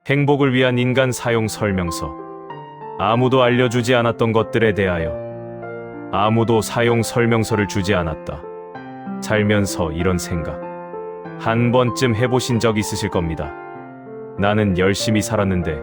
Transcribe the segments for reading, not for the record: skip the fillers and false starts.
행복을 위한 인간 사용 설명서. 아무도 알려주지 않았던 것들에 대하여. 아무도 사용 설명서를 주지 않았다. 살면서 이런 생각 한 번쯤 해보신 적 있으실 겁니다. 나는 열심히 살았는데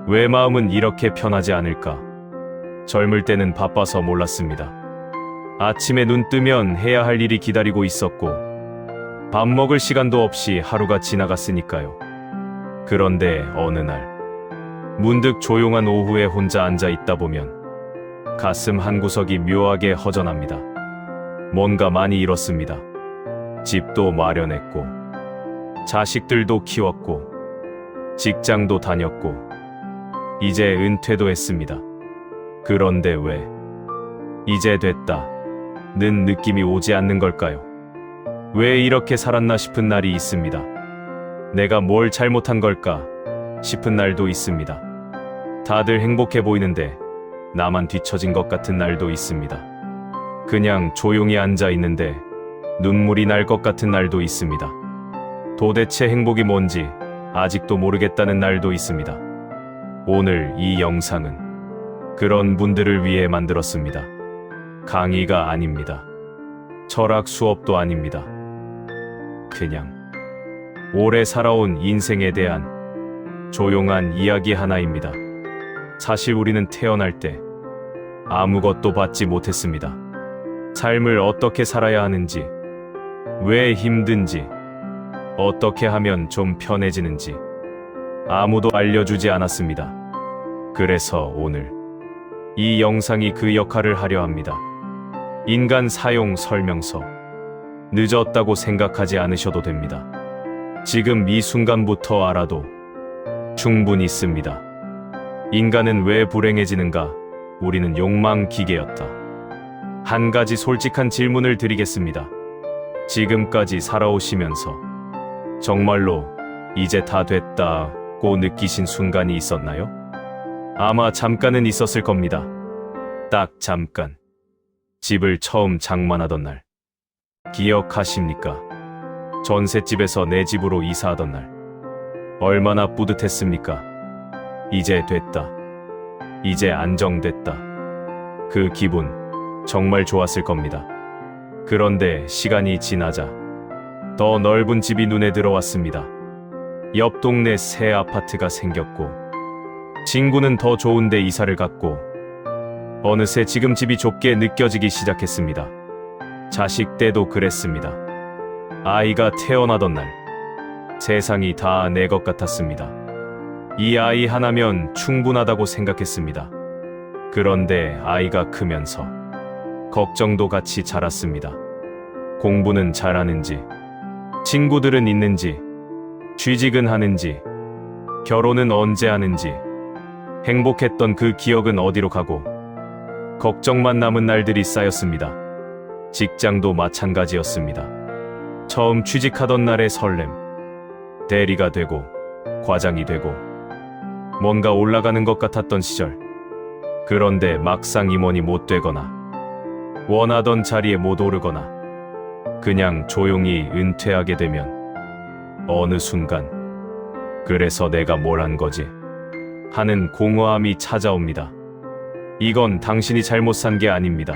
왜 마음은 이렇게 편하지 않을까? 젊을 때는 바빠서 몰랐습니다. 아침에 눈 뜨면 해야 할 일이 기다리고 있었고 밥 먹을 시간도 없이 하루가 지나갔으니까요. 그런데 어느 날 문득 조용한 오후에 혼자 앉아 있다 보면 가슴 한구석이 묘하게 허전합니다. 뭔가 많이 잃었습니다. 집도 마련했고 자식들도 키웠고 직장도 다녔고 이제 은퇴도 했습니다. 그런데 왜 이제 됐다는 느낌이 오지 않는 걸까요? 왜 이렇게 살았나 싶은 날이 있습니다. 내가 뭘 잘못한 걸까 싶은 날도 있습니다. 다들 행복해 보이는데 나만 뒤처진 것 같은 날도 있습니다. 그냥 조용히 앉아 있는데 눈물이 날 것 같은 날도 있습니다. 도대체 행복이 뭔지 아직도 모르겠다는 날도 있습니다. 오늘 이 영상은 그런 분들을 위해 만들었습니다. 강의가 아닙니다. 철학 수업도 아닙니다. 그냥 오래 살아온 인생에 대한 조용한 이야기 하나입니다. 사실 우리는 태어날 때 아무것도 받지 못했습니다. 삶을 어떻게 살아야 하는지, 왜 힘든지, 어떻게 하면 좀 편해지는지 아무도 알려주지 않았습니다. 그래서 오늘 이 영상이 그 역할을 하려 합니다. 인간 사용 설명서. 늦었다고 생각하지 않으셔도 됩니다. 지금 이 순간부터 알아도 충분히 있습니다. 인간은 왜 불행해지는가? 우리는 욕망 기계였다. 한 가지 솔직한 질문을 드리겠습니다. 지금까지 살아오시면서 정말로 이제 다 됐다고 느끼신 순간이 있었나요? 아마 잠깐은 있었을 겁니다. 딱 잠깐. 집을 처음 장만하던 날. 기억하십니까? 전셋집에서 내 집으로 이사하던 날. 얼마나 뿌듯했습니까? 이제 됐다. 이제 안정됐다. 그 기분 정말 좋았을 겁니다. 그런데 시간이 지나자 더 넓은 집이 눈에 들어왔습니다. 옆 동네 새 아파트가 생겼고 친구는 더 좋은 데 이사를 갔고 어느새 지금 집이 좁게 느껴지기 시작했습니다. 자식 때도 그랬습니다. 아이가 태어나던 날 세상이 다 내 것 같았습니다. 이 아이 하나면 충분하다고 생각했습니다. 그런데 아이가 크면서 걱정도 같이 자랐습니다. 공부는 잘하는지, 친구들은 있는지, 취직은 하는지, 결혼은 언제 하는지, 행복했던 그 기억은 어디로 가고, 걱정만 남은 날들이 쌓였습니다. 직장도 마찬가지였습니다. 처음 취직하던 날의 설렘, 대리가 되고, 과장이 되고, 뭔가 올라가는 것 같았던 시절. 그런데 막상 임원이 못 되거나, 원하던 자리에 못 오르거나, 그냥 조용히 은퇴하게 되면, 어느 순간, 그래서 내가 뭘 한 거지? 하는 공허함이 찾아옵니다. 이건 당신이 잘못 산 게 아닙니다.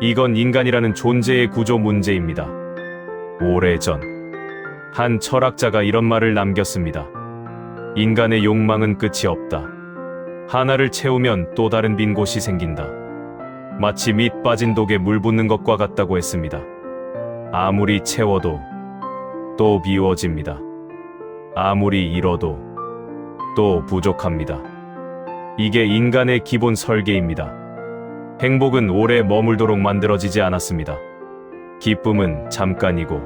이건 인간이라는 존재의 구조 문제입니다. 오래전, 한 철학자가 이런 말을 남겼습니다. 인간의 욕망은 끝이 없다. 하나를 채우면 또 다른 빈 곳이 생긴다. 마치 밑 빠진 독에 물 붓는 것과 같다고 했습니다. 아무리 채워도 또 비워집니다. 아무리 잃어도 또 부족합니다. 이게 인간의 기본 설계입니다. 행복은 오래 머물도록 만들어지지 않았습니다. 기쁨은 잠깐이고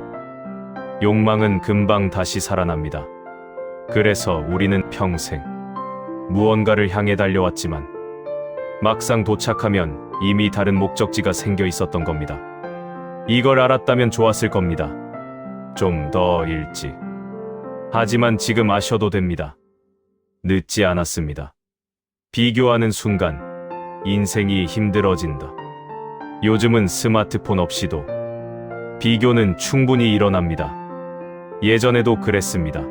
욕망은 금방 다시 살아납니다. 그래서 우리는 평생 무언가를 향해 달려왔지만 막상 도착하면 이미 다른 목적지가 생겨 있었던 겁니다. 이걸 알았다면 좋았을 겁니다. 좀 더 일찍. 하지만 지금 아셔도 됩니다. 늦지 않았습니다. 비교하는 순간 인생이 힘들어진다. 요즘은 스마트폰 없이도 비교는 충분히 일어납니다. 예전에도 그랬습니다.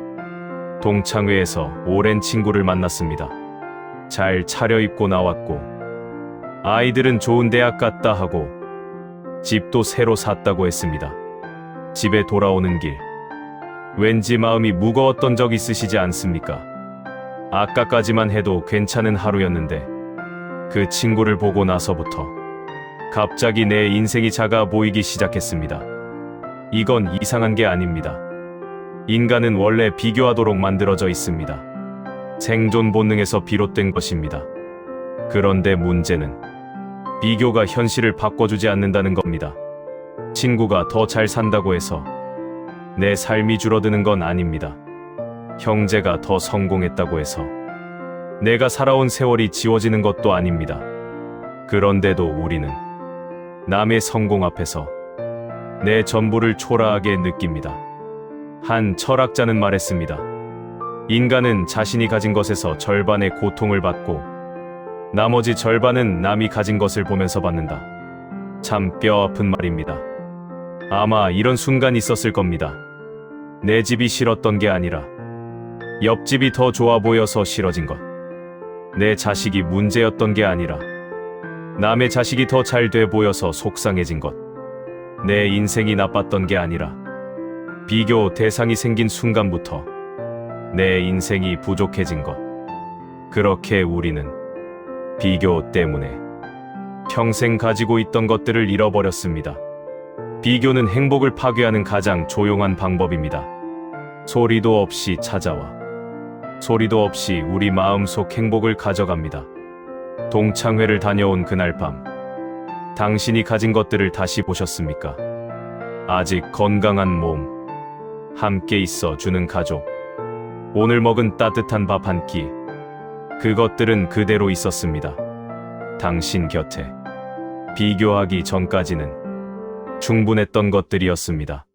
동창회에서 오랜 친구를 만났습니다. 잘 차려입고 나왔고 아이들은 좋은 대학 갔다 하고 집도 새로 샀다고 했습니다. 집에 돌아오는 길 왠지 마음이 무거웠던 적 있으시지 않습니까? 아까까지만 해도 괜찮은 하루였는데 그 친구를 보고 나서부터 갑자기 내 인생이 작아 보이기 시작했습니다. 이건 이상한 게 아닙니다. 인간은 원래 비교하도록 만들어져 있습니다. 생존 본능에서 비롯된 것입니다. 그런데 문제는 비교가 현실을 바꿔주지 않는다는 겁니다. 친구가 더 잘 산다고 해서 내 삶이 줄어드는 건 아닙니다. 형제가 더 성공했다고 해서 내가 살아온 세월이 지워지는 것도 아닙니다. 그런데도 우리는 남의 성공 앞에서 내 전부를 초라하게 느낍니다. 한 철학자는 말했습니다. 인간은 자신이 가진 것에서 절반의 고통을 받고 나머지 절반은 남이 가진 것을 보면서 받는다. 참 뼈아픈 말입니다. 아마 이런 순간이 있었을 겁니다. 내 집이 싫었던 게 아니라 옆집이 더 좋아 보여서 싫어진 것. 내 자식이 문제였던 게 아니라 남의 자식이 더 잘 돼 보여서 속상해진 것. 내 인생이 나빴던 게 아니라 비교 대상이 생긴 순간부터 내 인생이 부족해진 것. 그렇게 우리는 비교 때문에 평생 가지고 있던 것들을 잃어버렸습니다. 비교는 행복을 파괴하는 가장 조용한 방법입니다. 소리도 없이 찾아와 소리도 없이 우리 마음속 행복을 가져갑니다. 동창회를 다녀온 그날 밤, 당신이 가진 것들을 다시 보셨습니까? 아직 건강한 몸, 함께 있어 주는 가족, 오늘 먹은 따뜻한 밥 한 끼, 그것들은 그대로 있었습니다. 당신 곁에. 비교하기 전까지는 충분했던 것들이었습니다.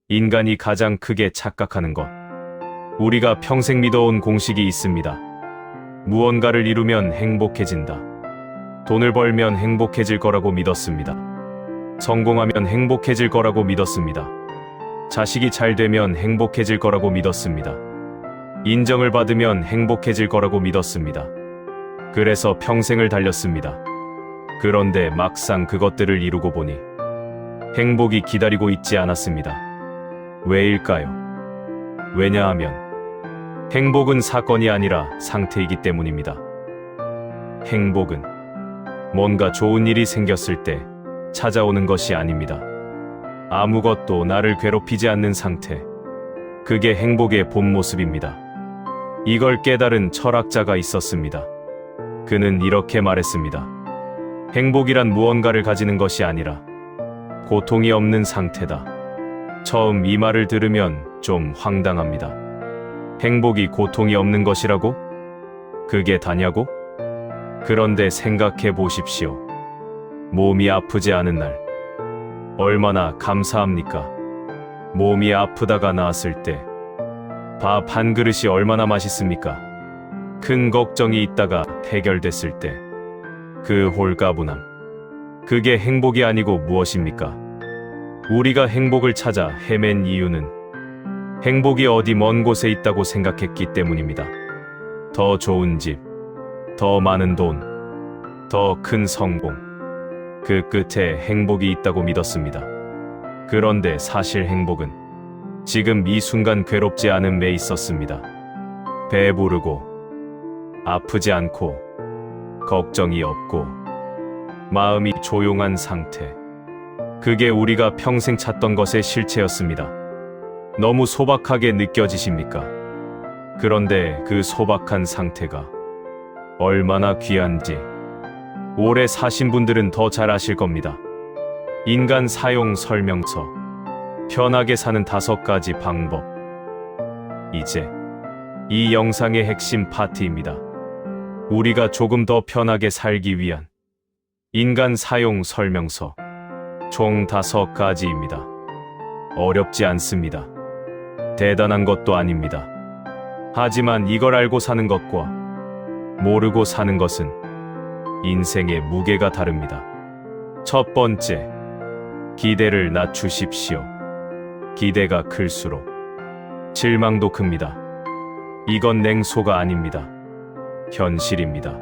인간이 가장 크게 착각하는 것. 우리가 평생 믿어온 공식이 있습니다. 무언가를 이루면 행복해진다. 돈을 벌면 행복해질 거라고 믿었습니다. 성공하면 행복해질 거라고 믿었습니다. 자식이 잘 되면 행복해질 거라고 믿었습니다. 인정을 받으면 행복해질 거라고 믿었습니다. 그래서 평생을 달렸습니다. 그런데 막상 그것들을 이루고 보니 행복이 기다리고 있지 않았습니다. 왜일까요? 왜냐하면 행복은 사건이 아니라 상태이기 때문입니다. 행복은 뭔가 좋은 일이 생겼을 때 찾아오는 것이 아닙니다. 아무것도 나를 괴롭히지 않는 상태. 그게 행복의 본 모습입니다. 이걸 깨달은 철학자가 있었습니다. 그는 이렇게 말했습니다. 행복이란 무언가를 가지는 것이 아니라 고통이 없는 상태다. 처음 이 말을 들으면 좀 황당합니다. 행복이 고통이 없는 것이라고? 그게 다냐고? 그런데 생각해 보십시오. 몸이 아프지 않은 날, 얼마나 감사합니까? 몸이 아프다가 나았을 때, 밥 한 그릇이 얼마나 맛있습니까? 큰 걱정이 있다가 해결됐을 때, 그 홀가분함. 그게 행복이 아니고 무엇입니까? 우리가 행복을 찾아 헤맨 이유는 행복이 어디 먼 곳에 있다고 생각했기 때문입니다. 더 좋은 집, 더 많은 돈, 더 큰 성공. 그 끝에 행복이 있다고 믿었습니다. 그런데 사실 행복은 지금 이 순간 괴롭지 않음에 있었습니다. 배부르고, 아프지 않고, 걱정이 없고, 마음이 조용한 상태. 그게 우리가 평생 찾던 것의 실체였습니다. 너무 소박하게 느껴지십니까? 그런데 그 소박한 상태가 얼마나 귀한지 오래 사신 분들은 더 잘 아실 겁니다. 인간 사용 설명서. 편하게 사는 5가지 방법. 이제 이 영상의 핵심 파트입니다. 우리가 조금 더 편하게 살기 위한 인간 사용 설명서. 총 5가지입니다. 어렵지 않습니다. 대단한 것도 아닙니다. 하지만 이걸 알고 사는 것과 모르고 사는 것은 인생의 무게가 다릅니다. 첫 번째, 기대를 낮추십시오. 기대가 클수록 실망도 큽니다. 이건 냉소가 아닙니다. 현실입니다.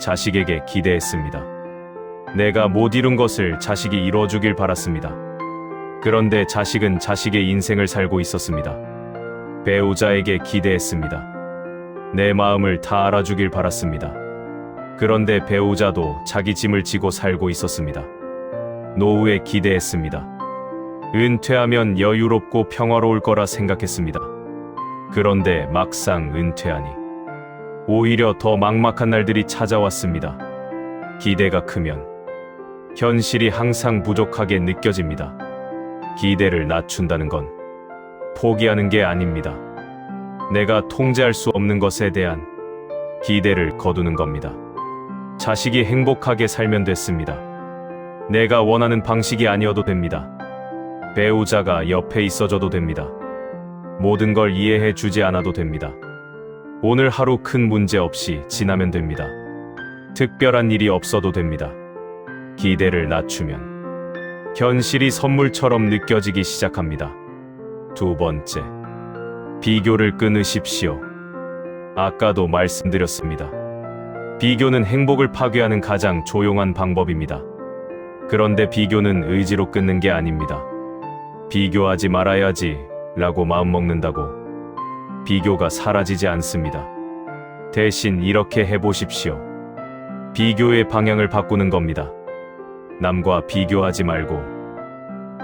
자식에게 기대했습니다. 내가 못 이룬 것을 자식이 이뤄주길 바랐습니다. 그런데 자식은 자식의 인생을 살고 있었습니다. 배우자에게 기대했습니다. 내 마음을 다 알아주길 바랐습니다. 그런데 배우자도 자기 짐을 지고 살고 있었습니다. 노후에 기대했습니다. 은퇴하면 여유롭고 평화로울 거라 생각했습니다. 그런데 막상 은퇴하니 오히려 더 막막한 날들이 찾아왔습니다. 기대가 크면 현실이 항상 부족하게 느껴집니다. 기대를 낮춘다는 건 포기하는 게 아닙니다. 내가 통제할 수 없는 것에 대한 기대를 거두는 겁니다. 자식이 행복하게 살면 됐습니다. 내가 원하는 방식이 아니어도 됩니다. 배우자가 옆에 있어줘도 됩니다. 모든 걸 이해해 주지 않아도 됩니다. 오늘 하루 큰 문제 없이 지나면 됩니다. 특별한 일이 없어도 됩니다. 기대를 낮추면 현실이 선물처럼 느껴지기 시작합니다. 두 번째, 비교를 끊으십시오. 아까도 말씀드렸습니다. 비교는 행복을 파괴하는 가장 조용한 방법입니다. 그런데 비교는 의지로 끊는 게 아닙니다. 비교하지 말아야지 라고 마음먹는다고 비교가 사라지지 않습니다. 대신 이렇게 해보십시오. 비교의 방향을 바꾸는 겁니다. 남과 비교하지 말고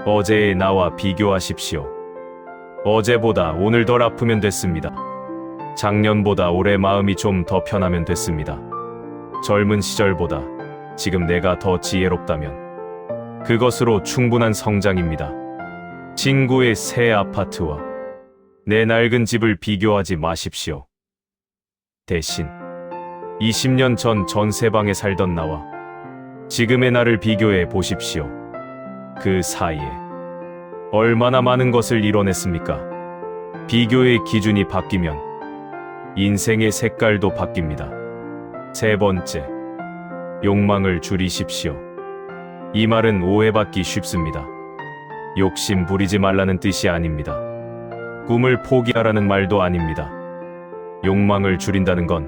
어제의 나와 비교하십시오. 어제보다 오늘 덜 아프면 됐습니다. 작년보다 올해 마음이 좀 더 편하면 됐습니다. 젊은 시절보다 지금 내가 더 지혜롭다면 그것으로 충분한 성장입니다. 친구의 새 아파트와 내 낡은 집을 비교하지 마십시오. 대신 20년 전 전세방에 살던 나와 지금의 나를 비교해 보십시오. 그 사이에 얼마나 많은 것을 이뤄냈습니까? 비교의 기준이 바뀌면 인생의 색깔도 바뀝니다. 세 번째, 욕망을 줄이십시오. 이 말은 오해받기 쉽습니다. 욕심 부리지 말라는 뜻이 아닙니다. 꿈을 포기하라는 말도 아닙니다. 욕망을 줄인다는 건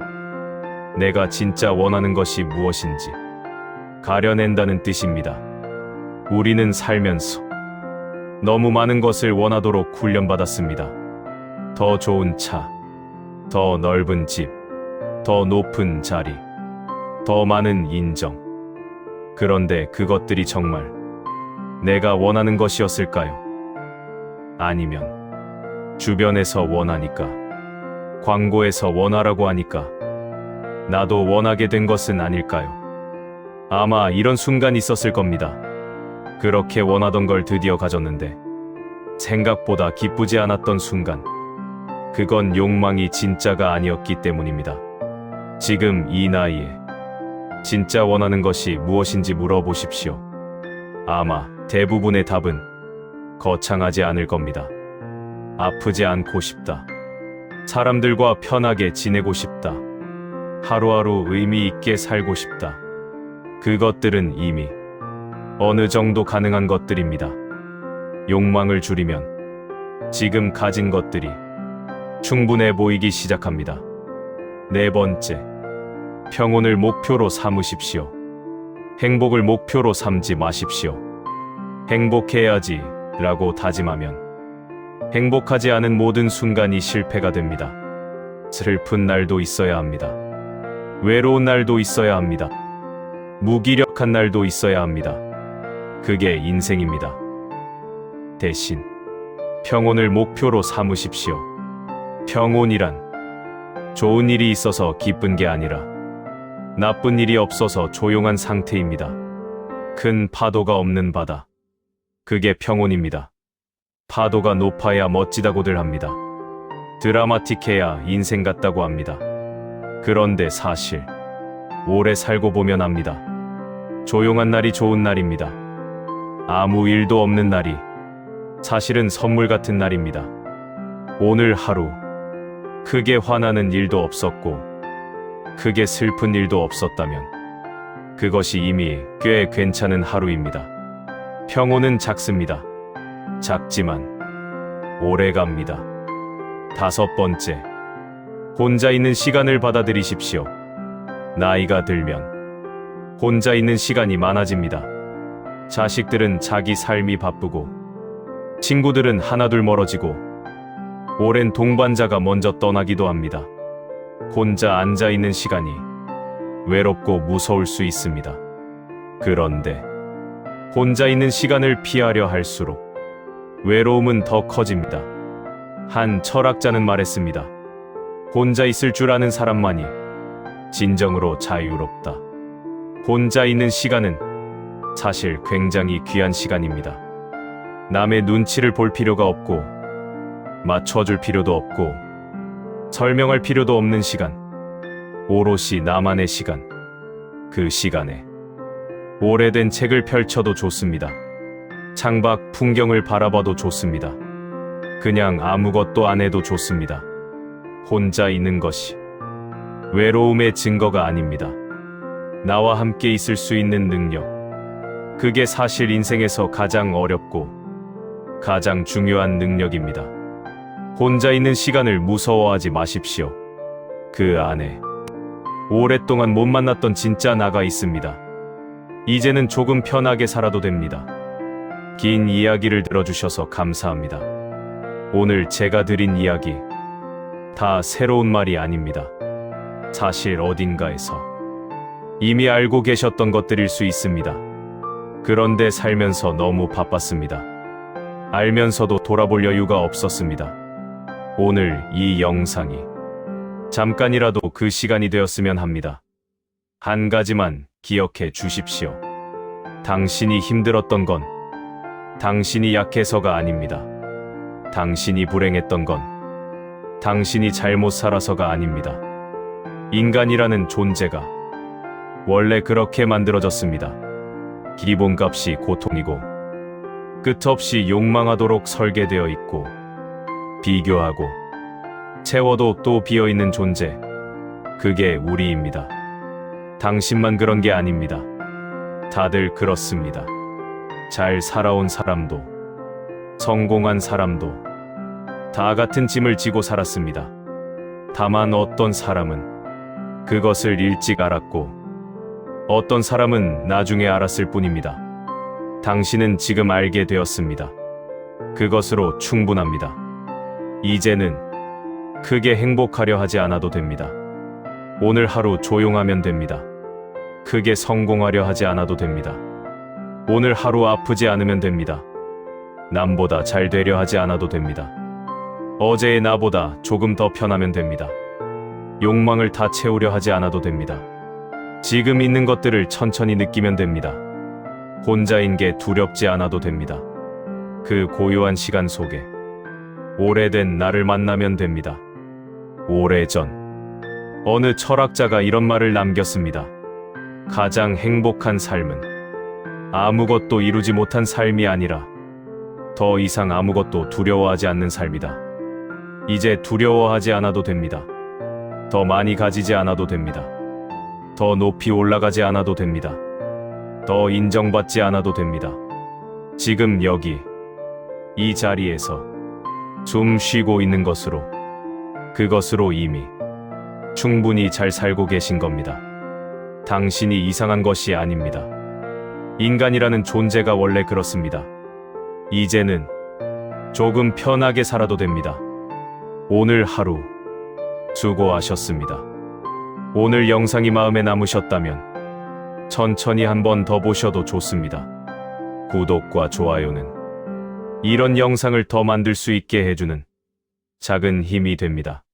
내가 진짜 원하는 것이 무엇인지 가려낸다는 뜻입니다. 우리는 살면서 너무 많은 것을 원하도록 훈련받았습니다. 더 좋은 차, 더 넓은 집, 더 높은 자리, 더 많은 인정. 그런데 그것들이 정말 내가 원하는 것이었을까요? 아니면 주변에서 원하니까, 광고에서 원하라고 하니까 나도 원하게 된 것은 아닐까요? 아마 이런 순간이 있었을 겁니다. 그렇게 원하던 걸 드디어 가졌는데 생각보다 기쁘지 않았던 순간, 그건 욕망이 진짜가 아니었기 때문입니다. 지금 이 나이에 진짜 원하는 것이 무엇인지 물어보십시오. 아마 대부분의 답은 거창하지 않을 겁니다. 아프지 않고 싶다. 사람들과 편하게 지내고 싶다. 하루하루 의미 있게 살고 싶다. 그것들은 이미 어느 정도 가능한 것들입니다. 욕망을 줄이면 지금 가진 것들이 충분해 보이기 시작합니다. 네 번째, 평온을 목표로 삼으십시오. 행복을 목표로 삼지 마십시오. 행복해야지 라고 다짐하면 행복하지 않은 모든 순간이 실패가 됩니다. 슬픈 날도 있어야 합니다. 외로운 날도 있어야 합니다. 무기력한 날도 있어야 합니다. 그게 인생입니다. 대신 평온을 목표로 삼으십시오. 평온이란 좋은 일이 있어서 기쁜 게 아니라 나쁜 일이 없어서 조용한 상태입니다. 큰 파도가 없는 바다. 그게 평온입니다. 파도가 높아야 멋지다고들 합니다. 드라마틱해야 인생 같다고 합니다. 그런데 사실 오래 살고 보면 압니다. 조용한 날이 좋은 날입니다. 아무 일도 없는 날이 사실은 선물 같은 날입니다. 오늘 하루 크게 화나는 일도 없었고 크게 슬픈 일도 없었다면 그것이 이미 꽤 괜찮은 하루입니다. 평온은 작습니다. 작지만 오래 갑니다. 다섯 번째, 혼자 있는 시간을 받아들이십시오. 나이가 들면 혼자 있는 시간이 많아집니다. 자식들은 자기 삶이 바쁘고 친구들은 하나둘 멀어지고 오랜 동반자가 먼저 떠나기도 합니다. 혼자 앉아 있는 시간이 외롭고 무서울 수 있습니다. 그런데 혼자 있는 시간을 피하려 할수록 외로움은 더 커집니다. 한 철학자는 말했습니다. 혼자 있을 줄 아는 사람만이 진정으로 자유롭다. 혼자 있는 시간은 사실 굉장히 귀한 시간입니다. 남의 눈치를 볼 필요가 없고 맞춰줄 필요도 없고 설명할 필요도 없는 시간, 오롯이 나만의 시간. 그 시간에 오래된 책을 펼쳐도 좋습니다. 창밖 풍경을 바라봐도 좋습니다. 그냥 아무것도 안 해도 좋습니다. 혼자 있는 것이 외로움의 증거가 아닙니다. 나와 함께 있을 수 있는 능력, 그게 사실 인생에서 가장 어렵고 가장 중요한 능력입니다. 혼자 있는 시간을 무서워하지 마십시오. 그 안에 오랫동안 못 만났던 진짜 나가 있습니다. 이제는 조금 편하게 살아도 됩니다. 긴 이야기를 들어주셔서 감사합니다. 오늘 제가 드린 이야기 다 새로운 말이 아닙니다. 사실 어딘가에서 이미 알고 계셨던 것들일 수 있습니다. 그런데 살면서 너무 바빴습니다. 알면서도 돌아볼 여유가 없었습니다. 오늘 이 영상이 잠깐이라도 그 시간이 되었으면 합니다. 한 가지만 기억해 주십시오. 당신이 힘들었던 건 당신이 약해서가 아닙니다. 당신이 불행했던 건 당신이 잘못 살아서가 아닙니다. 인간이라는 존재가 원래 그렇게 만들어졌습니다. 기본값이 고통이고 끝없이 욕망하도록 설계되어 있고 비교하고 채워도 또 비어있는 존재, 그게 우리입니다. 당신만 그런 게 아닙니다. 다들 그렇습니다. 잘 살아온 사람도 성공한 사람도 다 같은 짐을 지고 살았습니다. 다만 어떤 사람은 그것을 일찍 알았고 어떤 사람은 나중에 알았을 뿐입니다. 당신은 지금 알게 되었습니다. 그것으로 충분합니다. 이제는 크게 행복하려 하지 않아도 됩니다. 오늘 하루 조용하면 됩니다. 크게 성공하려 하지 않아도 됩니다. 오늘 하루 아프지 않으면 됩니다. 남보다 잘 되려 하지 않아도 됩니다. 어제의 나보다 조금 더 편하면 됩니다. 욕망을 다 채우려 하지 않아도 됩니다. 지금 있는 것들을 천천히 느끼면 됩니다. 혼자인 게 두렵지 않아도 됩니다. 그 고요한 시간 속에 오래된 나를 만나면 됩니다. 오래전 어느 철학자가 이런 말을 남겼습니다. 가장 행복한 삶은 아무것도 이루지 못한 삶이 아니라 더 이상 아무것도 두려워하지 않는 삶이다. 이제 두려워하지 않아도 됩니다. 더 많이 가지지 않아도 됩니다. 더 높이 올라가지 않아도 됩니다. 더 인정받지 않아도 됩니다. 지금 여기 이 자리에서 숨 쉬고 있는 것으로, 그것으로 이미 충분히 잘 살고 계신 겁니다. 당신이 이상한 것이 아닙니다. 인간이라는 존재가 원래 그렇습니다. 이제는 조금 편하게 살아도 됩니다. 오늘 하루 수고하셨습니다. 오늘 영상이 마음에 남으셨다면 천천히 한 번 더 보셔도 좋습니다. 구독과 좋아요는 이런 영상을 더 만들 수 있게 해주는 작은 힘이 됩니다.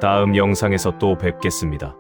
다음 영상에서 또 뵙겠습니다.